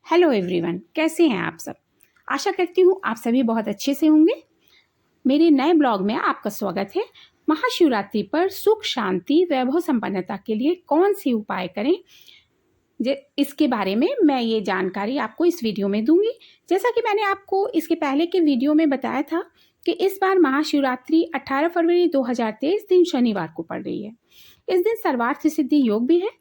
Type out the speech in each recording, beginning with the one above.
Hello everyone, कैसे हैं आप सब। आशा करती हूँ आप सभी बहुत अच्छे से होंगे। मेरे नए ब्लॉग में आपका स्वागत है। महाशिवरात्रि पर सुख शांति वैभव संपन्नता के लिए कौन सी उपाय करें, इसके बारे में मैं ये जानकारी आपको इस वीडियो में दूंगी। जैसा कि मैंने आपको इसके पहले के वीडियो में बताया था कि इस बार महाशिवरात्रि 18 फरवरी 2023 दिन शनिवार को पड़ रही है। इस दिन सर्वार्थ सिद्धि योग भी है।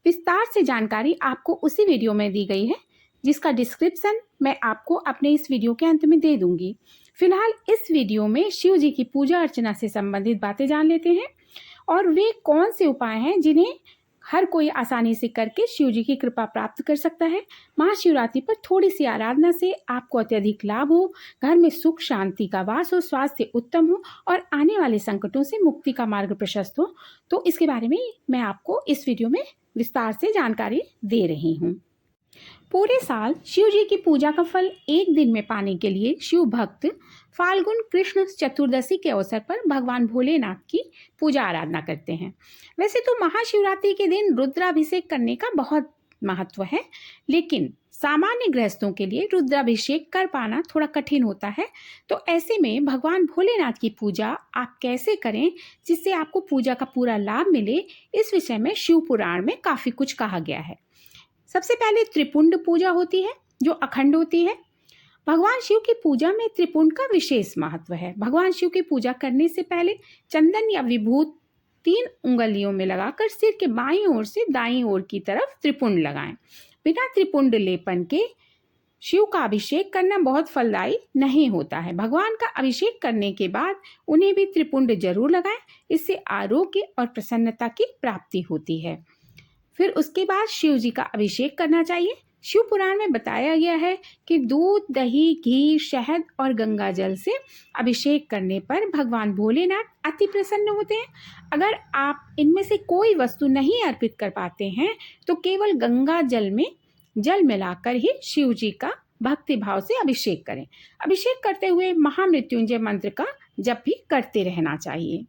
विस्तार से जानकारी आपको उसी वीडियो में दी गई है, जिसका डिस्क्रिप्शन मैं आपको अपने इस वीडियो के अंत में दे दूंगी। फिलहाल इस वीडियो में शिव जी की पूजा अर्चना से संबंधित बातें जान लेते हैं और वे कौन से उपाय हैं जिन्हें हर कोई आसानी से करके शिव जी की कृपा प्राप्त कर सकता है। महाशिवरात्रि पर थोड़ी सी आराधना से आपको अत्यधिक लाभ हो, घर में सुख शांति का वास हो, स्वास्थ्य उत्तम हो और आने वाले संकटों से मुक्ति का मार्ग प्रशस्त हो। तो इसके बारे में मैं आपको इस वीडियो में विस्तार से जानकारी दे रही हूँ। पूरे साल शिव जी की पूजा का फल एक दिन में पाने के लिए शिव भक्त फाल्गुन कृष्ण चतुर्दशी के अवसर पर भगवान भोलेनाथ की पूजा आराधना करते हैं। वैसे तो महाशिवरात्रि के दिन रुद्राभिषेक करने का बहुत महत्व है, लेकिन सामान्य गृहस्थों के लिए रुद्राभिषेक कर पाना थोड़ा कठिन होता है। तो ऐसे में भगवान भोलेनाथ की पूजा आप कैसे करें जिससे आपको पूजा का पूरा लाभ मिले, इस विषय में शिव पुराण में काफी कुछ कहा गया है। सबसे पहले त्रिपुंड पूजा होती है, जो अखंड होती है। भगवान शिव की पूजा में त्रिपुंड का विशेष महत्व है। भगवान शिव की पूजा करने से पहले चंदन या विभूत 3 उंगलियों में लगाकर सिर के बाईं ओर से दाईं ओर की तरफ त्रिपुंड लगाएं। बिना त्रिपुंड लेपन के शिव का अभिषेक करना बहुत फलदायी नहीं होता है। भगवान का अभिषेक करने के बाद उन्हें भी त्रिपुंड जरूर लगाएं, इससे आरोग्य और प्रसन्नता की प्राप्ति होती है। फिर उसके बाद शिव जी का अभिषेक करना चाहिए। शिव पुराण में बताया गया है कि दूध, दही, घी, शहद और गंगा जल से अभिषेक करने पर भगवान भोलेनाथ अति प्रसन्न होते हैं। अगर आप इनमें से कोई वस्तु नहीं अर्पित कर पाते हैं तो केवल गंगा जल में जल मिलाकर ही शिव जी का भक्ति भाव से अभिषेक करें। अभिषेक करते हुए महामृत्युंजय मंत्र का जप भी करते रहना चाहिए,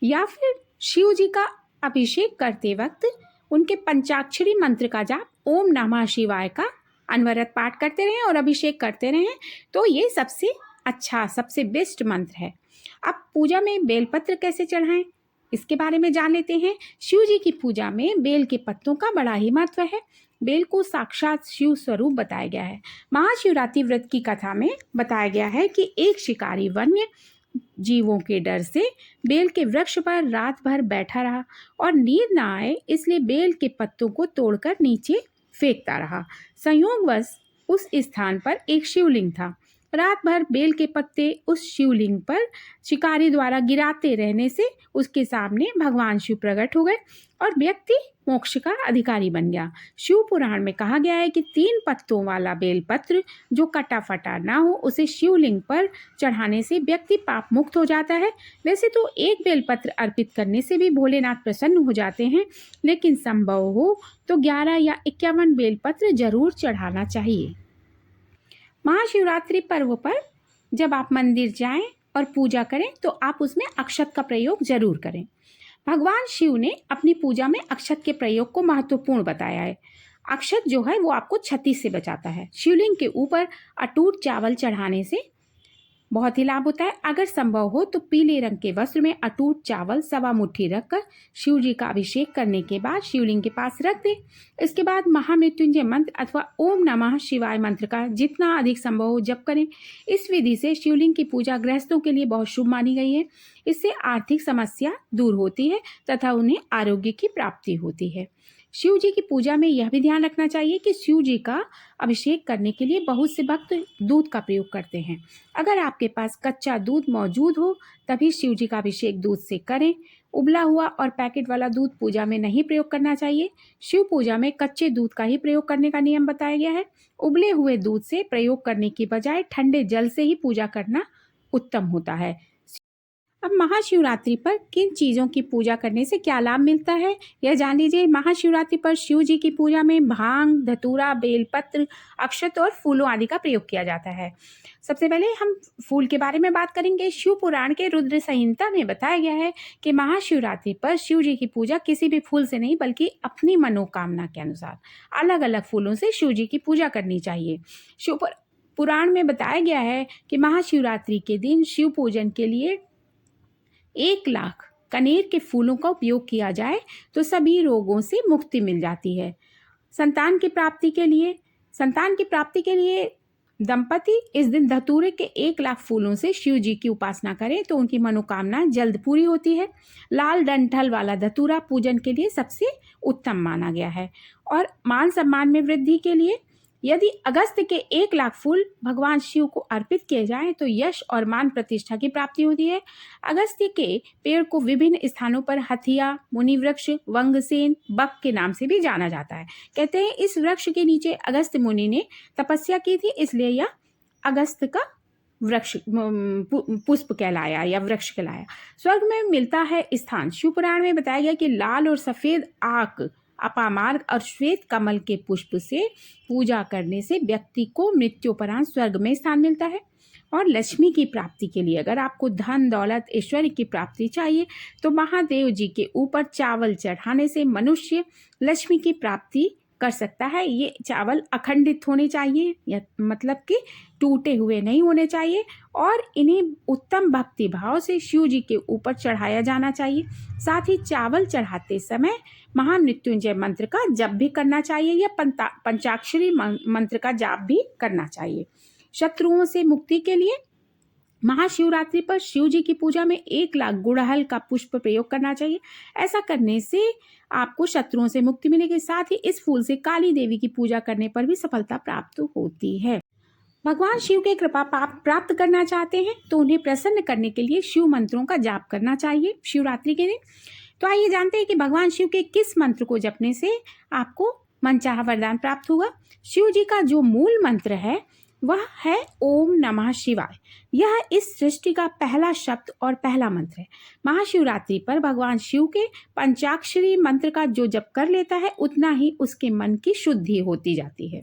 या फिर शिव जी का अभिषेक करते वक्त उनके पंचाक्षरी मंत्र का जाप ओम नमः शिवाय का अनवरत पाठ करते रहें और अभिषेक करते रहें। तो ये सबसे अच्छा, सबसे बेस्ट मंत्र है। अब पूजा में बेलपत्र कैसे चढ़ाएं, इसके बारे में जान लेते हैं। शिव जी की पूजा में बेल के पत्तों का बड़ा ही महत्व है। बेल को साक्षात शिव स्वरूप बताया गया है। महाशिवरात्रि व्रत की कथा में बताया गया है कि एक शिकारी वन्य जीवों के डर से बेल के वृक्ष पर रात भर बैठा रहा और नींद न आए, इसलिए बेल के पत्तों को तोड़कर नीचे फेंकता रहा। संयोगवश उस स्थान पर एक शिवलिंग था। रात भर बेल के पत्ते उस शिवलिंग पर शिकारी द्वारा गिराते रहने से उसके सामने भगवान शिव प्रकट हो गए और व्यक्ति मोक्ष का अधिकारी बन गया। शिव पुराण में कहा गया है कि 3 पत्तों वाला बेलपत्र जो कटा फटा ना हो, उसे शिवलिंग पर चढ़ाने से व्यक्ति पाप मुक्त हो जाता है। वैसे तो एक बेलपत्र अर्पित करने से भी भोलेनाथ प्रसन्न हो जाते हैं, लेकिन संभव हो तो 11 या 51 बेलपत्र जरूर चढ़ाना चाहिए। महाशिवरात्रि पर्व पर जब आप मंदिर जाएं और पूजा करें तो आप उसमें अक्षत का प्रयोग जरूर करें। भगवान शिव ने अपनी पूजा में अक्षत के प्रयोग को महत्वपूर्ण बताया है। अक्षत जो है वो आपको क्षति से बचाता है। शिवलिंग के ऊपर अटूट चावल चढ़ाने से बहुत ही लाभ होता है। अगर संभव हो तो पीले रंग के वस्त्र में अटूट चावल 1.25 मुट्ठी रखकर शिव जी का अभिषेक करने के बाद शिवलिंग के पास रख दें। इसके बाद महामृत्युंजय मंत्र अथवा ओम नमः शिवाय मंत्र का जितना अधिक संभव हो जप करें। इस विधि से शिवलिंग की पूजा गृहस्थों के लिए बहुत शुभ मानी गई है। इससे आर्थिक समस्या दूर होती है तथा उन्हें आरोग्य की प्राप्ति होती है। शिव जी की पूजा में यह भी ध्यान रखना चाहिए कि शिव जी का अभिषेक करने के लिए बहुत से भक्त दूध का प्रयोग करते हैं। अगर आपके पास कच्चा दूध मौजूद हो तभी शिव जी का अभिषेक दूध से करें। उबला हुआ और पैकेट वाला दूध पूजा में नहीं प्रयोग करना चाहिए। शिव पूजा में कच्चे दूध का ही प्रयोग करने का नियम बताया गया है। उबले हुए दूध से प्रयोग करने की बजाय ठंडे जल से ही पूजा करना उत्तम होता है। अब महाशिवरात्रि पर किन चीज़ों की पूजा करने से क्या लाभ मिलता है, यह जान लीजिए। महाशिवरात्रि पर शिव जी की पूजा में भांग, धतूरा, बेलपत्र, अक्षत और फूलों आदि का प्रयोग किया जाता है। सबसे पहले हम फूल के बारे में बात करेंगे। शिव पुराण के रुद्र संहिता में बताया गया है कि महाशिवरात्रि पर शिव जी की पूजा किसी भी फूल से नहीं बल्कि अपनी मनोकामना के अनुसार अलग अलग फूलों से शिव जी की पूजा करनी चाहिए। शिव पुराण में बताया गया है कि महाशिवरात्रि के दिन शिव पूजन के लिए 1,00,000 कनेर के फूलों का उपयोग किया जाए तो सभी रोगों से मुक्ति मिल जाती है। संतान की प्राप्ति के लिए दंपति इस दिन धतूरे के 1,00,000 फूलों से शिव जी की उपासना करें तो उनकी मनोकामना जल्द पूरी होती है। लाल डंठल वाला धतूरा पूजन के लिए सबसे उत्तम माना गया है। और मान सम्मान में वृद्धि के लिए यदि अगस्त के 1,00,000 फूल भगवान शिव को अर्पित किए जाएं तो यश और मान प्रतिष्ठा की प्राप्ति होती है। अगस्त्य के पेड़ को विभिन्न स्थानों पर हथिया, मुनि वृक्ष, वंगसेन, बक के नाम से भी जाना जाता है। कहते हैं इस वृक्ष के नीचे अगस्त्य मुनि ने तपस्या की थी, इसलिए यह अगस्त का वृक्ष पुष्प कहलाया या वृक्ष कहलाया। स्वर्ग में मिलता है स्थान। शिव पुराण में बताया गया कि लाल और सफेद आक, अपामार्ग और श्वेत कमल के पुष्प से पूजा करने से व्यक्ति को मृत्युपरांत स्वर्ग में स्थान मिलता है। और लक्ष्मी की प्राप्ति के लिए अगर आपको धन दौलत ऐश्वर्य की प्राप्ति चाहिए तो महादेव जी के ऊपर चावल चढ़ाने से मनुष्य लक्ष्मी की प्राप्ति कर सकता है। ये चावल अखंडित होने चाहिए, या मतलब कि टूटे हुए नहीं होने चाहिए, और इन्हें उत्तम भक्ति भाव से शिव जी के ऊपर चढ़ाया जाना चाहिए। साथ ही चावल चढ़ाते समय महामृत्युंजय मंत्र का जप भी करना चाहिए या पंचाक्षरी मंत्र का जाप भी करना चाहिए। शत्रुओं से मुक्ति के लिए महाशिवरात्रि पर शिव जी की पूजा में 1,00,000 गुड़हल का पुष्प प्रयोग करना चाहिए। ऐसा करने से आपको शत्रुओं से मुक्ति मिलेगी। साथ ही इस फूल से काली देवी की पूजा करने पर भी सफलता प्राप्त होती है। भगवान शिव की कृपा प्राप्त करना चाहते हैं तो उन्हें प्रसन्न करने के लिए शिव मंत्रों का जाप करना चाहिए शिवरात्रि के दिन। तो आइए जानते हैं कि भगवान शिव के किस मंत्र को जपने से आपको मनचाहा वरदान प्राप्त होगा। शिव जी का जो मूल मंत्र है वह है ओम नमः शिवाय। यह इस सृष्टि का पहला शब्द और पहला मंत्र है। महाशिवरात्रि पर भगवान शिव के पंचाक्षरी मंत्र का जो जप कर लेता है उतना ही उसके मन की शुद्धि होती जाती है।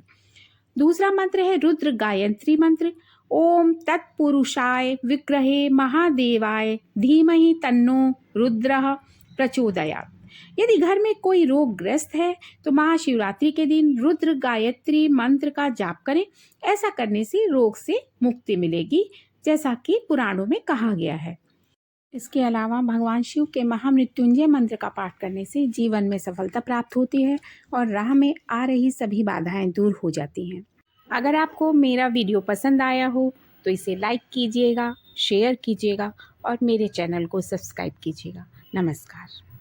दूसरा मंत्र है रुद्र गायत्री मंत्र। ओम तत्पुरुषाय विग्रहे महादेवाय धीमहि तन्नो रुद्रः प्रचोदयात्। यदि घर में कोई रोग ग्रस्त है तो महाशिवरात्रि के दिन रुद्र गायत्री मंत्र का जाप करें। ऐसा करने से रोग से मुक्ति मिलेगी, जैसा कि पुराणों में कहा गया है। इसके अलावा भगवान शिव के महामृत्युंजय मंत्र का पाठ करने से जीवन में सफलता प्राप्त होती है और राह में आ रही सभी बाधाएं दूर हो जाती हैं। अगर आपको मेरा वीडियो पसंद आया हो तो इसे लाइक कीजिएगा, शेयर कीजिएगा और मेरे चैनल को सब्सक्राइब कीजिएगा। नमस्कार।